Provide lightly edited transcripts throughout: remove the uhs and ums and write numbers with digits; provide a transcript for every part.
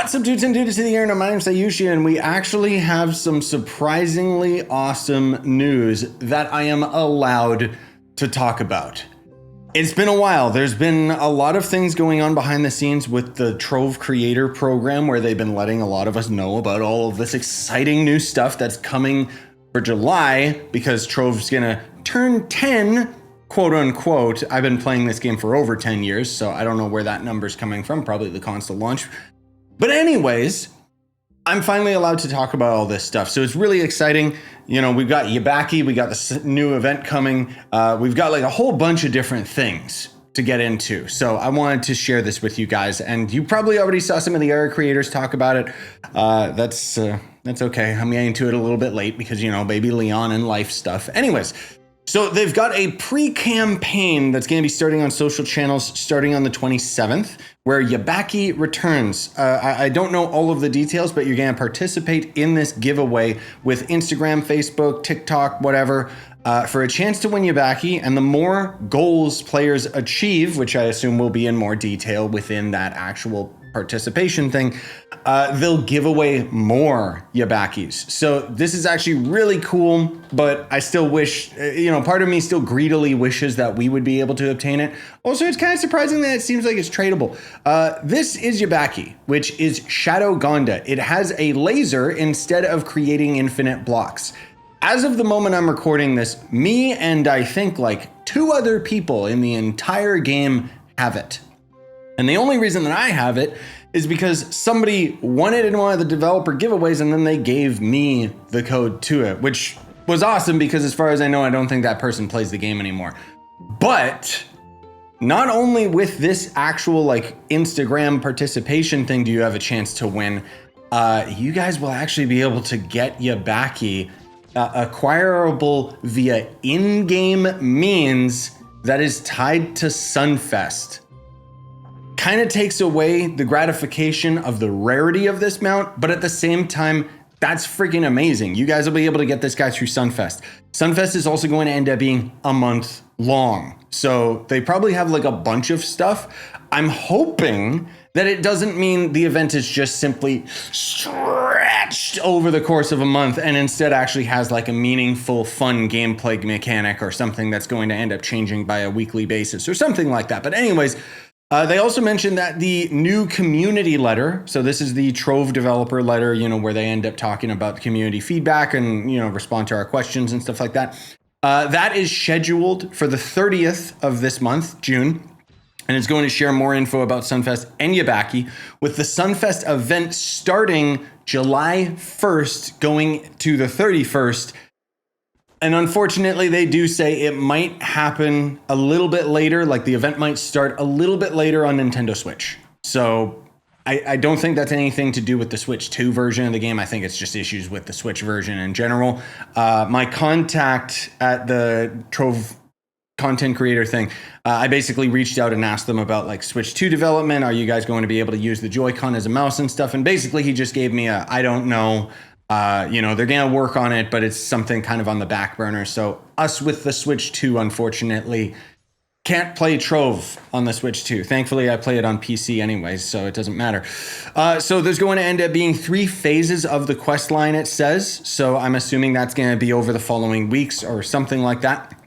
What's up, dudes and dudes to the internet? My name's Scyushi, and we actually have some surprisingly awesome news that I am allowed to talk about. It's been a while. There's been a lot of things going on behind the scenes with the Trove creator program, where they've been letting a lot of us know about all of this exciting new stuff that's coming for July, because Trove's gonna turn 10, quote unquote. I've been playing this game for over 10 years, so I don't know where that number's coming from, probably the console launch. But anyways, I'm finally allowed to talk about all this stuff. So it's really exciting. You know, we've got Yabaki, we got this new event coming. We've got like a whole bunch of different things to get into. So I wanted to share this with you guys. And you probably already saw some of the other creators talk about it. That's okay. I'm getting to it a little bit late because, you know, baby Leon and life stuff. Anyways, so they've got a pre-campaign that's going to be starting on social channels starting on the 27th, where Yabaki returns. I don't know all of the details, but you're going to participate in this giveaway with Instagram, Facebook, TikTok, whatever, for a chance to win Yabaki. And the more goals players achieve, which I assume will be in more detail within that actual participation thing, they'll give away more Yabakis. So this is actually really cool, but I still wish, part of me still greedily wishes that we would be able to obtain it. Also, it's kind of surprising that it seems like it's tradable. This is Yabaki, which is Shadow Gonda. It has a laser instead of creating infinite blocks. As of the moment I'm recording this, me and I think like 2 other people in the entire game have it. And the only reason that I have it is because somebody won it in one of the developer giveaways, and then they gave me the code to it, which was awesome because as far as I know, I don't think that person plays the game anymore. But not only with this actual like Instagram participation thing do you have a chance to win, you guys will actually be able to get Yabaki acquirable via in-game means that is tied to Sunfest. Kind of takes away the gratification of the rarity of this mount, but at the same time, that's freaking amazing. You guys will be able to get this guy through Sunfest. Sunfest is also going to end up being a month long. So they probably have like a bunch of stuff. I'm hoping that it doesn't mean the event is just simply stretched over the course of a month and instead actually has like a meaningful, fun gameplay mechanic or something that's going to end up changing by a weekly basis or something like that. But anyways, they also mentioned that the new community letter, so this is the Trove developer letter, where they end up talking about community feedback and, respond to our questions and stuff like that. That is scheduled for the 30th of this month, June, and it's going to share more info about Sunfest and Yabaki, with the Sunfest event starting July 1st, going to the 31st. And unfortunately, they do say it might happen a little bit later, like the event might start a little bit later on Nintendo Switch. So I don't think that's anything to do with the Switch 2 version of the game. I think it's just issues with the Switch version in general. My contact at the Trove content creator thing, I basically reached out and asked them about like Switch 2 development. Are you guys going to be able to use the Joy-Con as a mouse and stuff? And basically he just gave me I don't know. They're going to work on it, but it's something kind of on the back burner. So us with the Switch 2, unfortunately, can't play Trove on the Switch 2. Thankfully, I play it on PC anyways, so it doesn't matter. So there's going to end up being 3 phases of the quest line, it says. So I'm assuming that's going to be over the following weeks or something like that.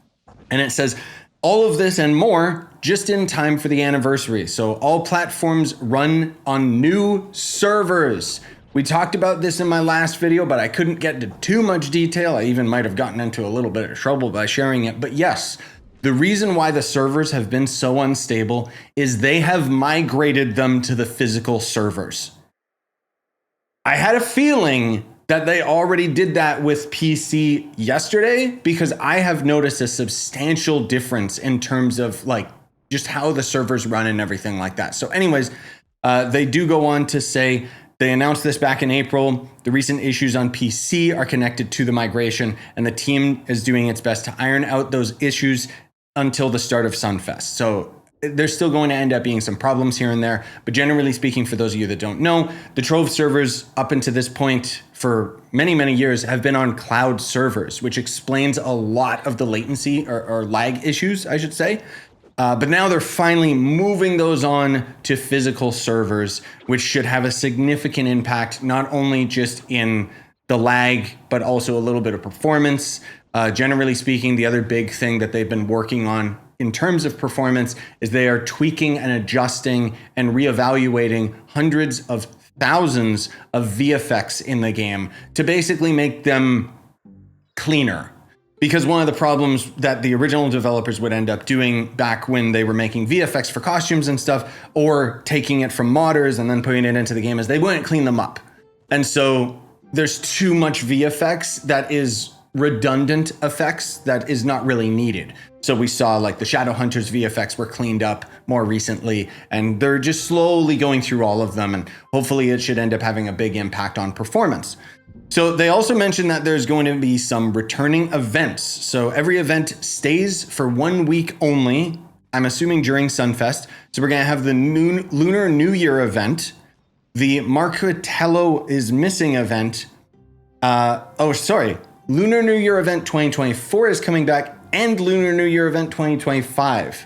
And it says all of this and more just in time for the anniversary. So all platforms run on new servers. We talked about this in my last video, but I couldn't get into too much detail. I even might have gotten into a little bit of trouble by sharing it. But yes, the reason why the servers have been so unstable is they have migrated them to the physical servers. I had a feeling that they already did that with PC yesterday, because I have noticed a substantial difference in terms of like just how the servers run and everything like that. So anyways, they do go on to say, they announced this back in April. The recent issues on PC are connected to the migration, and the team is doing its best to iron out those issues until the start of Sunfest. So there's still going to end up being some problems here and there. But generally speaking, for those of you that don't know, the Trove servers up until this point for many, many years have been on cloud servers, which explains a lot of the latency or lag issues, I should say. But now they're finally moving those on to physical servers, which should have a significant impact, not only just in the lag, but also a little bit of performance. Generally speaking, the other big thing that they've been working on in terms of performance is they are tweaking and adjusting and reevaluating hundreds of thousands of VFX in the game to basically make them cleaner. Because one of the problems that the original developers would end up doing back when they were making VFX for costumes and stuff, or taking it from modders and then putting it into the game, is they wouldn't clean them up. And so there's too much VFX that is redundant effects that is not really needed. So we saw like the Shadowhunters VFX were cleaned up more recently, and they're just slowly going through all of them, and hopefully it should end up having a big impact on performance. So they also mentioned that there's going to be some returning events. So every event stays for 1 week only, I'm assuming During Sunfest. So we're going to have the Lunar New Year event, the Marcatello is Missing event. Lunar New Year event 2024 is coming back, and Lunar New Year event 2025.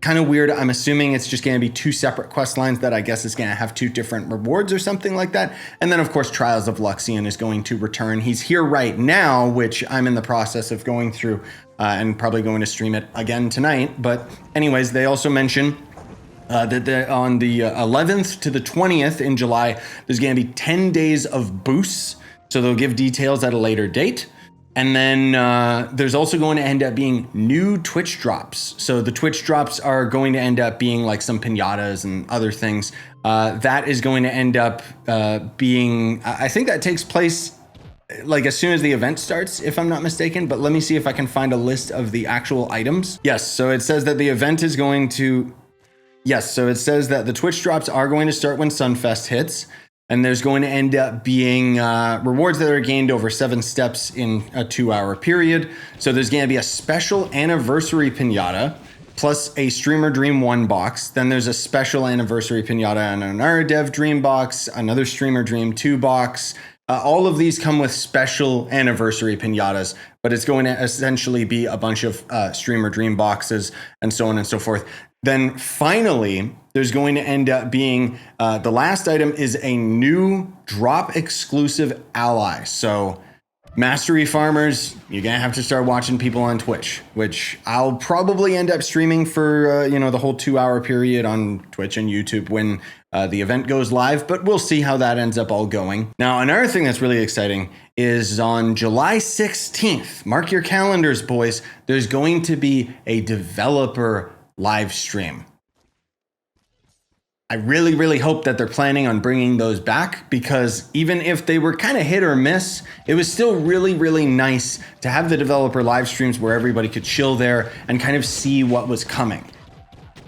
Kind of weird. I'm assuming it's just going to be 2 separate quest lines that I guess is going to have 2 different rewards or something like that. And then, of course, Trials of Luxion is going to return. He's here right now, which I'm in the process of going through and probably going to stream it again tonight. But anyways, they also mention that on the 11th to the 20th in July, there's going to be 10 days of boosts. So they'll give details at a later date. And then there's also going to end up being new Twitch drops. So the Twitch drops are going to end up being like some pinatas and other things. That is going to end up being, I think that takes place like as soon as the event starts, if I'm not mistaken. But let me see if I can find a list of the actual items. Yes, so it says that the event is going to, so it says that the Twitch drops are going to start when Sunfest hits. And there's going to end up being rewards that are gained over 7 steps in a 2-hour period. So there's going to be a special anniversary pinata, plus a Streamer Dream 1 box. Then there's a special anniversary pinata and an Dev Dream box, another Streamer Dream 2 box. All of these come with special anniversary pinatas, but it's going to essentially be a bunch of Streamer Dream boxes and so on and so forth. Then finally, there's going to end up being, the last item is a new drop exclusive ally. So Mastery Farmers, you're going to have to start watching people on Twitch, which I'll probably end up streaming for, the whole 2-hour period on Twitch and YouTube when the event goes live, but we'll see how that ends up all going. Now, another thing that's really exciting is on July 16th, mark your calendars, boys, there's going to be a developer live stream. I really, really hope that they're planning on bringing those back, because even if they were kind of hit or miss, it was still really, really nice to have the developer live streams where everybody could chill there and kind of see what was coming.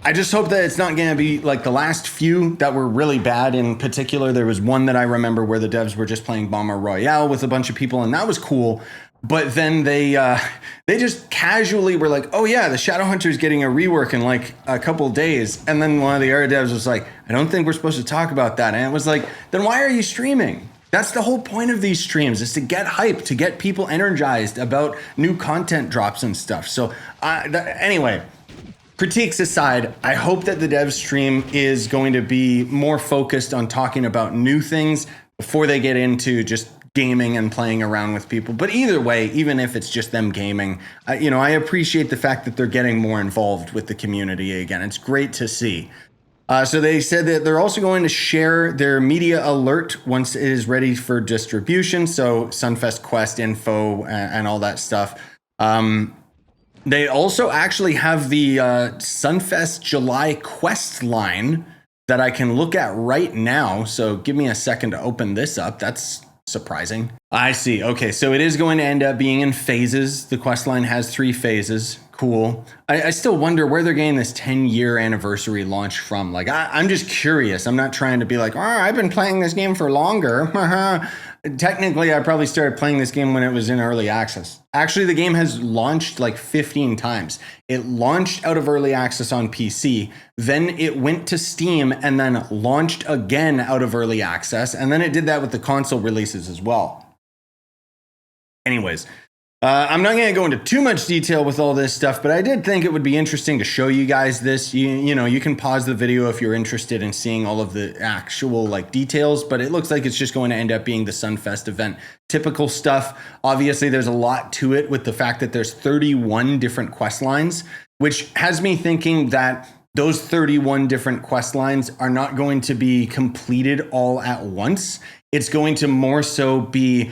I just hope that it's not going to be like the last few that were really bad. In particular, there was one that I remember where the devs were just playing Bomber Royale with a bunch of people, and that was cool. But then they just casually were like, oh yeah, the Shadowhunter's getting a rework in like a couple days. And then one of the Era devs was like, I don't think we're supposed to talk about that. And it was like, then why are you streaming? That's the whole point of these streams, is to get hype, to get people energized about new content drops and stuff. So anyway, critiques aside, I hope that the dev stream is going to be more focused on talking about new things before they get into just gaming and playing around with people. But either way, even if it's just them gaming, I appreciate the fact that they're getting more involved with the community again. It's great to see. So they said that they're also going to share their media alert once it is ready for distribution. So Sunfest Quest info and all that stuff. They also actually have the Sunfest July quest line that I can look at right now. So give me a second to open this up. That's surprising. I see. Okay, so it is going to end up being in phases. The quest line has 3 phases. Cool. I still wonder where they're getting this 10-year anniversary launch from. Like, I'm just curious. I'm not trying to be like, I've been playing this game for longer. Technically, I probably started playing this game when it was in early access. Actually, the game has launched like 15 times. It launched out of early access on PC, then it went to Steam, and then launched again out of early access, and then it did that with the console releases as well. Anyways, I'm not going to go into too much detail with all this stuff, but I did think it would be interesting to show you guys this. You know, you can pause the video if you're interested in seeing all of the actual like details, but it looks like it's just going to end up being the Sunfest event. Typical stuff. Obviously, there's a lot to it with the fact that there's 31 different quest lines, which has me thinking that those 31 different quest lines are not going to be completed all at once. It's going to more so be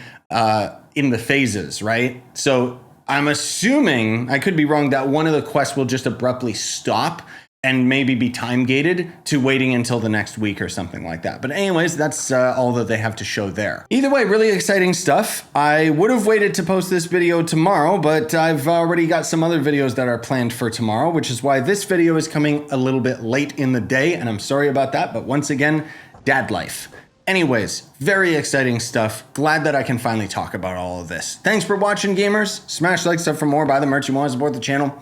in the phases, right? So I'm assuming, I could be wrong, that one of the quests will just abruptly stop and maybe be time gated to waiting until the next week or something like that. But anyways, that's all that they have to show there. Either way, really exciting stuff. I would have waited to post this video tomorrow, but I've already got some other videos that are planned for tomorrow, which is why this video is coming a little bit late in the day, and I'm sorry about that, but once again, dad life. Anyways, very exciting stuff. Glad that I can finally talk about all of this. Thanks for watching, gamers. Smash like, sub for more, buy the merch you want to support the channel.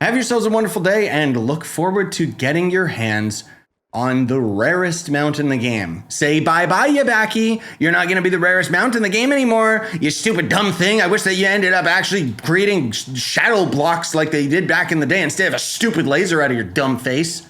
Have yourselves a wonderful day and look forward to getting your hands on the rarest mount in the game. Say bye-bye, Yabaki. You're not going to be the rarest mount in the game anymore, you stupid dumb thing. I wish that you ended up actually creating shadow blocks like they did back in the day instead of a stupid laser out of your dumb face.